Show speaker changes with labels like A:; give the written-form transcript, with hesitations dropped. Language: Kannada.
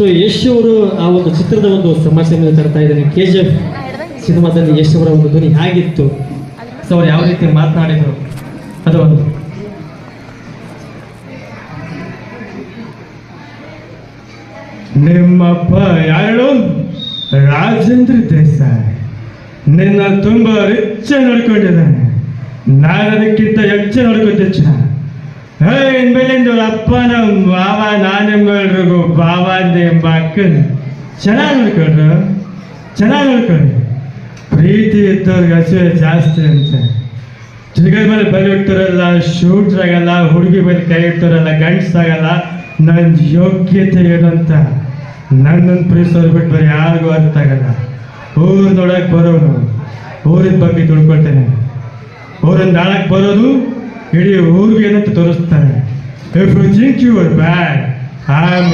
A: ಸೊ ಯಶ್ ಅವರು ಆ ಒಂದು ಚಿತ್ರದ ಒಂದು ಸಮಸ್ಯೆ ಮೇಲೆ ತರ್ತಾ ಇದ್ದಾರೆ. KGF ಸಿನಿಮಾದಲ್ಲಿ ಯಶ್ ಅವರ ಒಂದು ಧ್ವನಿ ಹೇಗಿತ್ತು, ಸೊ ಅವ್ರು ಯಾವ ರೀತಿ ಮಾತನಾಡಿದರು ಅದು ಒಂದು.
B: ನಿಮ್ಮಪ್ಪ ಯಾರು? ರಾಜೇಂದ್ರ ದೇಸಾಯಿ. ನಿನ್ನ ತುಂಬಾ ರಿಚ್ ನೋಡ್ಕೊಂಡಿದ್ದಾನೆ. ನಾನು ಅದಕ್ಕಿಂತ ಹೆಚ್ಚು ನೋಡ್ಕೊತಿಚ್ಚ. ಇನ್ಮೇಲಿಂದ ಅಪ್ಪನ ಬಾವ ನಾನೆಂಬಲ್ರಿಗೂ ಬಾವ ಅಂದೆ ಎಂಬ ಅಕ್ಕನ ಚೆನ್ನಾಗಿ ನೋಡ್ಕೊಳ್ರು, ಚೆನ್ನಾಗಿ ನೋಡ್ಕೊಳ್ಳಿ. ಪ್ರೀತಿ ಇದ್ದವ್ರಿಗೆ ಹಸಿವೆ ಜಾಸ್ತಿ ಅಂತ. ಟ್ರಿಗರ್ ಮೇಲೆ ಬಲಿ ಇಡ್ತಾರಲ್ಲ, ಶೂಟ್ರ್ ಆಗಲ್ಲ, ಹುಡುಗಿ ಮೇಲೆ ಕೈ ಇಡ್ತಾರಲ್ಲ, ಗಂಡಸಾಗಲ್ಲ. ನನ್ನ ಯೋಗ್ಯತೆ ಏನಂತ ನನ್ನನ್ನು ಪ್ರೀತಿಸೋರು ಬಿಟ್ಟು ಬರೀ ಯಾರಿಗೂ ಅರ್ಥ ಆಗಲ್ಲ. ಊರು ನೋಡಕ್ಕೆ ಬರೋನು ಊರಿನ ಬಗ್ಗೆ ತಿಳ್ಕೊಳ್ತೇನೆ. ಊರನ್ನ ನಾಳಕ್ಕೆ ಬರೋದು ಇಡೀ ಊರಿಗೆ ಏನಂತ ತೋರಿಸ್ತಾನೆ. If you think you are bad, I am